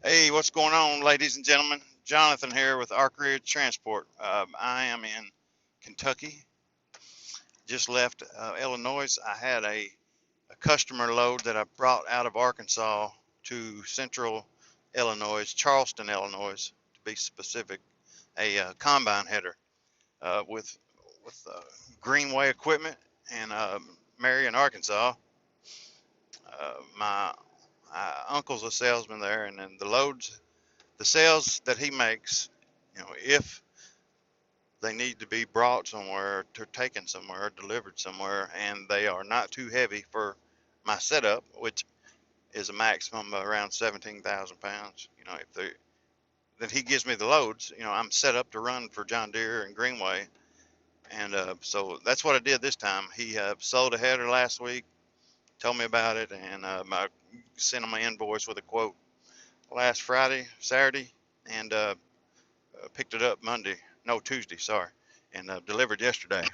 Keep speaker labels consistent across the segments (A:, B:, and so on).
A: Hey, what's going on, ladies and gentlemen? Jonathan here with Arc Ridge Transport. I am in Kentucky. Just left Illinois. I had a customer load that I brought out of Arkansas to central Illinois, Charleston, Illinois, to be specific. A combine header with Greenway equipment in Marion, Arkansas. My uncle's a salesman there, and then the sales that he makes, if they need to be brought somewhere, to taken somewhere, delivered somewhere, and they are not too heavy for my setup, which is a maximum of around 17,000 pounds. If they that he gives me the loads, I'm set up to run for John Deere and Greenway, and so that's what I did this time. He sold a header last week, told me about it, and I sent him my invoice with a quote last Saturday, and picked it up Tuesday, sorry, and delivered yesterday.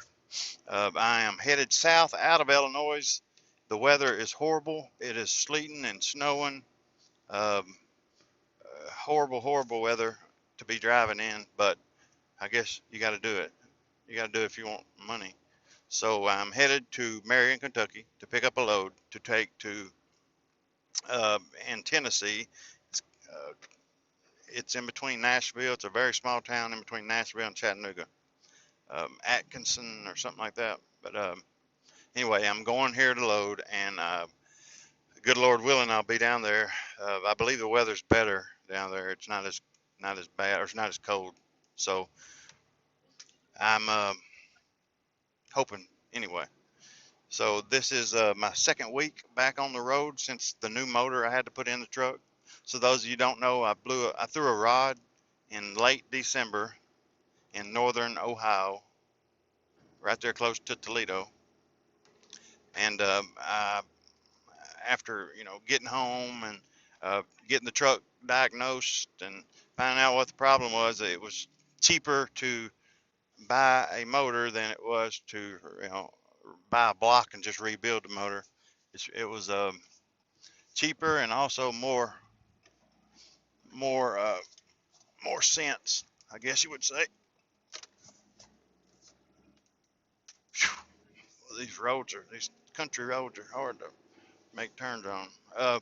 A: I am headed south out of Illinois. The weather is horrible. It is sleeting and snowing. Um, Horrible, horrible weather to be driving in, but I guess you got to do it. You got to do it if you want money. So I'm headed to Marion, Kentucky to pick up a load to take to in Tennessee. It's, uh, it's in between Nashville. It's a very small town in between Nashville and Chattanooga, Atkinson or something like that. But anyway, I'm going here to load, and good Lord willing, I'll be down there. I believe the weather's better down there. It's not as bad, or it's not as cold. So I'm hoping anyway. So this is my second week back on the road since the new motor I had to put in the truck. So those of you who don't know, I threw a rod in late December in northern Ohio, right there close to Toledo, and after getting home and getting the truck diagnosed and finding out what the problem was, it was cheaper to buy a motor than it was to buy a block and just rebuild the motor. It was cheaper and also more more sense, I guess you would say. Well, these country roads are hard to make turns on.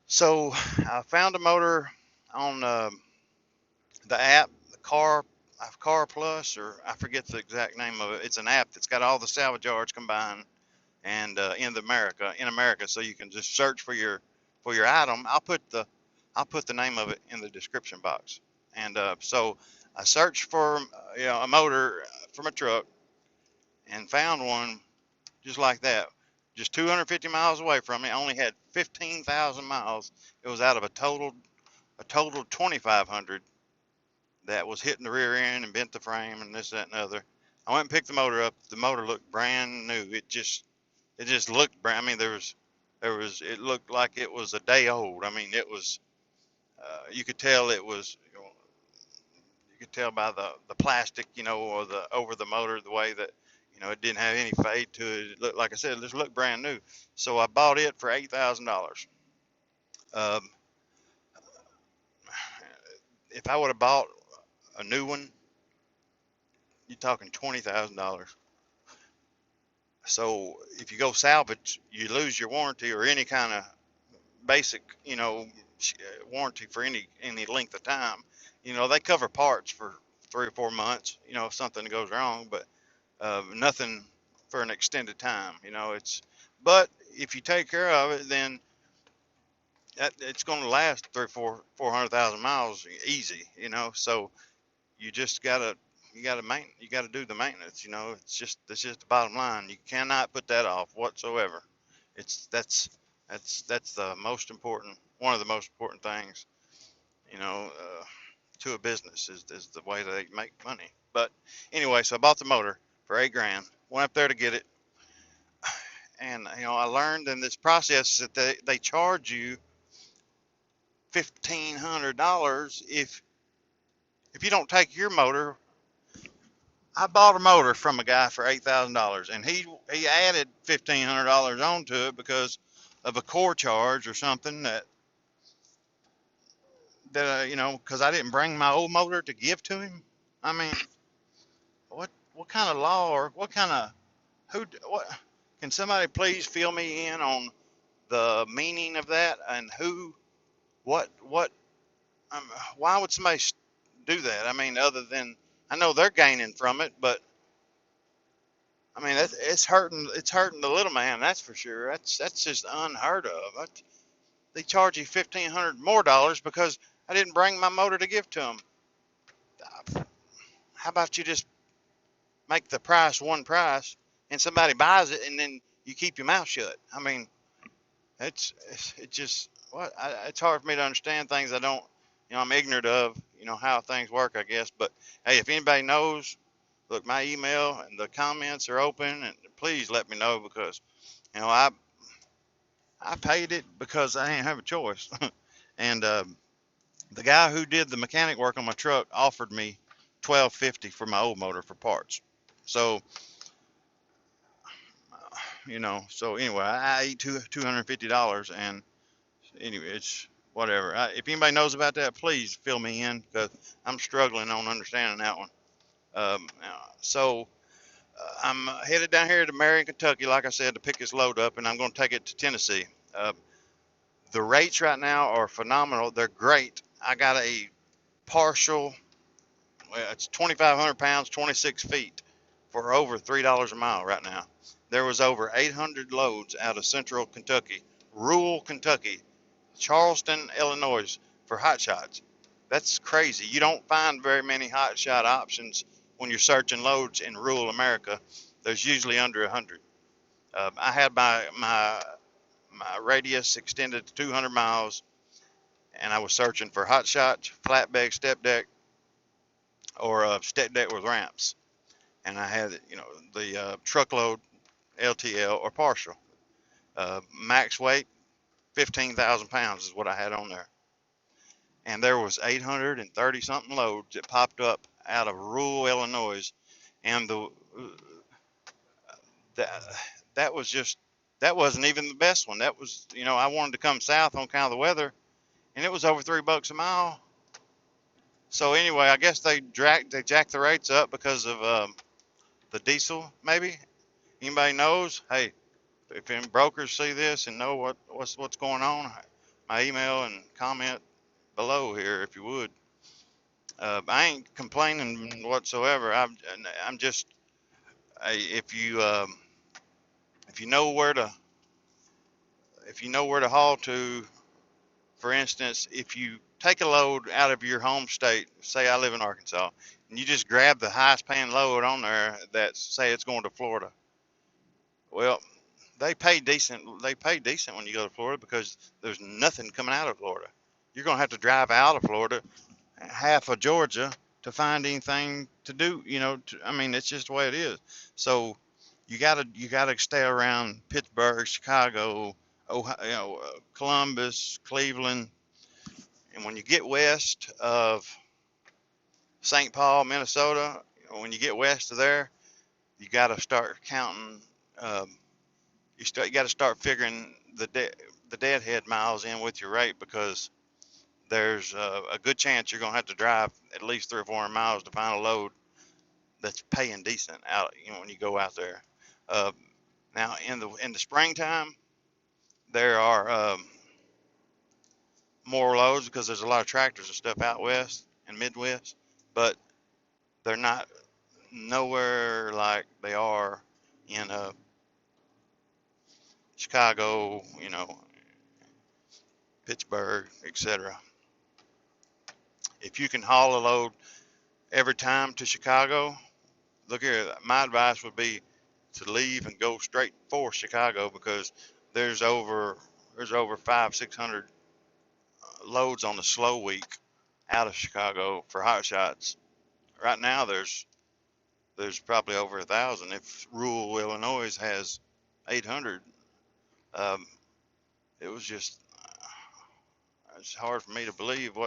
A: So I found a motor on the app, Car Plus, or I forget the exact name of it. It's an app that's got all the salvage yards combined, and in America, so you can just search for your item. I'll put the name of it in the description box. And so I searched for a motor from a truck and found one just like that, just 250 miles away from me. I only had 15,000 miles. It was out of a total 2,500 that was hitting the rear end and bent the frame and this, that, and the other. I went and picked the motor up. The motor looked brand new. It just looked brand. I mean, it looked like it was a day old. I mean, it was. You could tell it was. You could tell by the plastic, or the over the motor, the way that it didn't have any fade to it. It looked, like I said, it just looked brand new. So I bought it for $8,000. Um, if I would have bought a new one, you're talking $20,000. So if you go salvage, you lose your warranty or any kind of basic, warranty for any length of time. They cover parts for 3 or 4 months, if something goes wrong, but nothing for an extended time. But if you take care of it, then it's going to last 400,000 miles easy. So you just you gotta do the maintenance. It's just the bottom line. You cannot put that off whatsoever. It's that's the most important, one of the most important things, you know, uh, to a business is the way they make money. But anyway, so I bought the motor for 8 grand. Went up there to get it, and I learned in this process that they charge you $1,500 if you don't take your motor. I bought a motor from a guy for $8,000, and he added $1,500 onto it because of a core charge or something that because I didn't bring my old motor to give to him. I mean, what kind of law or what kind of what? Can somebody please fill me in on the meaning of that and what? Um, why would somebody do that? I mean, other than I know they're gaining from it, but I mean, it's hurting. It's hurting the little man. That's for sure. That's just unheard of. They charge you $1,500 more because I didn't bring my motor to give to them. How about you just make the price one price, and somebody buys it, and then you keep your mouth shut? I mean, it just it's hard for me to understand things I don't. I'm ignorant of. How things work, I guess. But hey, if anybody knows, look, my email and the comments are open, and please let me know because you know I I paid it because I didn't have a choice. And the guy who did the mechanic work on my truck offered me 12.50 for my old motor for parts. So so anyway, I ate $250, and anyway, it's whatever. If anybody knows about that, please fill me in because I'm struggling on understanding that one. So I'm headed down here to Marion, Kentucky, like I said, to pick this load up, and I'm going to take it to Tennessee. Uh, the rates right now are phenomenal. They're great. I got a partial. Well, it's 2,500 pounds, 26 feet, for over $3 a mile right now. There was over 800 loads out of central Kentucky, rural Kentucky, Charleston, Illinois, for hot shots. That's crazy. You don't find very many hot shot options when you're searching loads in rural America. There's usually under 100. I had my radius extended to 200 miles, and I was searching for hot shots, flatbed, step deck, or step deck with ramps. And I had the truckload, LTL, or partial. Max weight 15,000 pounds is what I had on there. And there was 830 something loads that popped up out of rural Illinois, and that that was just that wasn't even the best one. That was I wanted to come south on kind of the weather, and it was over $3 a mile. So anyway, I guess they jacked the rates up because of the diesel. Maybe anybody knows? Hey, if any brokers see this and know what's going on, my email and comment below here if you would. I ain't complaining whatsoever. I'm just if you know where to haul to. For instance, if you take a load out of your home state, say I live in Arkansas, and you just grab the highest paying load on there that say it's going to Florida. Well, they pay decent. They pay decent when you go to Florida because there's nothing coming out of Florida. You're gonna have to drive out of Florida, half of Georgia, to find anything to do. I mean, it's just the way it is. So you gotta stay around Pittsburgh, Chicago, Ohio, Columbus, Cleveland, and when you get west of St. Paul, Minnesota, when you get west of there, you got to start counting. Um, you got to start figuring the deadhead miles in with your rate because there's a good chance you're gonna have to drive at least 300 or 400 miles to find a load that's paying decent out. When you go out there. Uh, Now in the springtime, there are more loads because there's a lot of tractors and stuff out west and Midwest, but they're not nowhere like they are in Chicago, Pittsburgh, etc. If you can haul a load every time to Chicago, look here, my advice would be to leave and go straight for Chicago because there's over five, 600 loads on the slow week out of Chicago for hot shots. Right now, there's probably over 1,000. If rural Illinois has 800, um, it was just it's hard for me to believe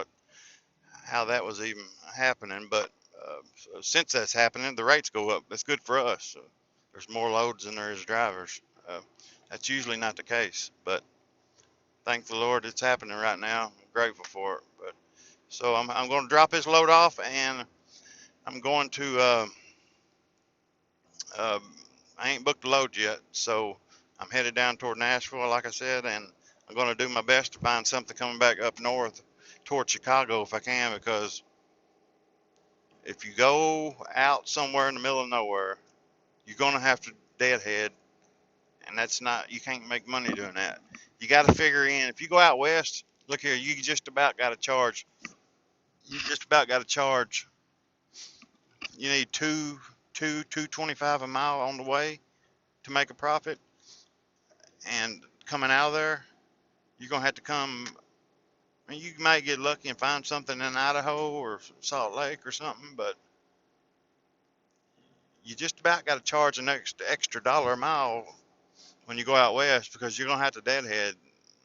A: how that was even happening. But so since that's happening, the rates go up. That's good for us. So there's more loads than there is drivers. That's usually not the case, but thank the Lord it's happening right now. I'm grateful for it. But So I'm going to drop this load off, and I'm going to. Uh, I ain't booked the load yet, so I'm headed down toward Nashville, like I said, and I'm going to do my best to find something coming back up north toward Chicago if I can, because if you go out somewhere in the middle of nowhere, you're going to have to deadhead, and that's not, you can't make money doing that. You got to figure in, if you go out west, look here, you just about got to charge, you just about got to charge, you need 225 a mile on the way to make a profit, and coming out of there, you're gonna have to come. I mean, you might get lucky and find something in Idaho or Salt Lake or something, but you just about got to charge an extra dollar a mile when you go out west, because you're gonna have to deadhead.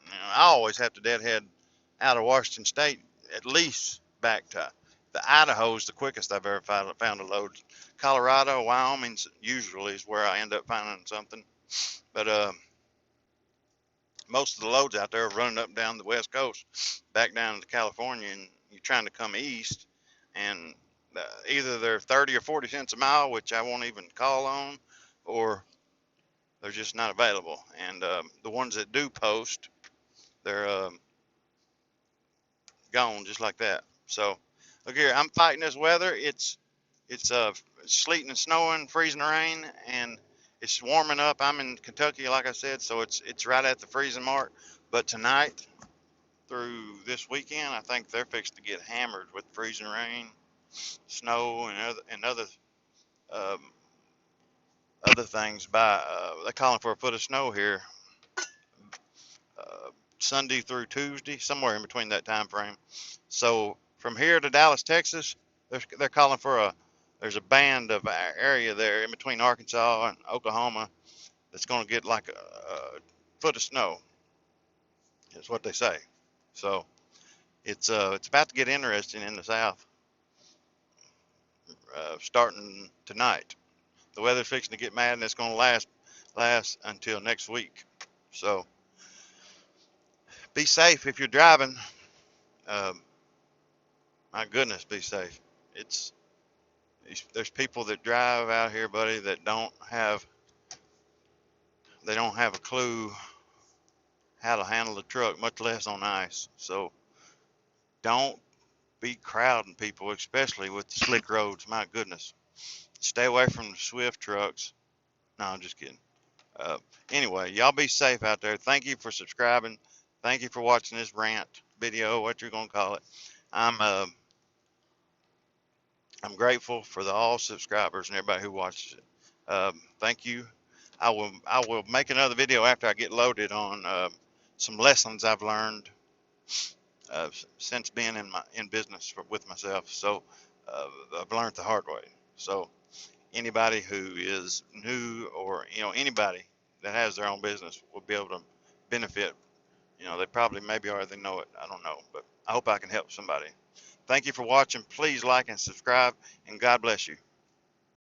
A: You know, I always have to deadhead out of Washington State, at least back to the Idaho's the quickest I've ever found a load. Colorado, Wyoming usually is where I end up finding something, but most of the loads out there are running up and down the west coast, back down to California, and you're trying to come east, and either they're 30 or 40 cents a mile, which I won't even call on, or they're just not available. And the ones that do post, they're gone just like that. So look here, I'm fighting this weather. It's sleeting and snowing, freezing rain, and it's warming up. I'm in Kentucky, like I said, so it's right at the freezing mark. But tonight through this weekend, I think they're fixed to get hammered with freezing rain, snow, and um, other things. They're calling for a foot of snow here, uh, Sunday through Tuesday, somewhere in between that time frame. So from here to Dallas, Texas, they're calling for a. There's a band of area there in between Arkansas and Oklahoma that's going to get like a foot of snow. Is what they say. So it's about to get interesting in the South, starting tonight. The weather's fixing to get mad, and it's going to last until next week. So be safe if you're driving. Um, my goodness, be safe. It's there's people that drive out here, buddy, that don't have a clue how to handle the truck, much less on ice. So don't be crowding people, especially with the slick roads. My goodness, stay away from the swift trucks. No, I'm just kidding. Uh, anyway, y'all be safe out there. Thank you for subscribing. Thank you for watching this rant video, what you're gonna call it. I'm uh, I'm grateful for all subscribers and everybody who watches it. Thank you. I will make another video after I get loaded on some lessons I've learned since being in business with myself. So I've learned the hard way. So anybody who is new, or anybody that has their own business, will be able to benefit. They probably maybe already know it. I don't know, but I hope I can help somebody. Thank you for watching. Please like and subscribe, and God bless you.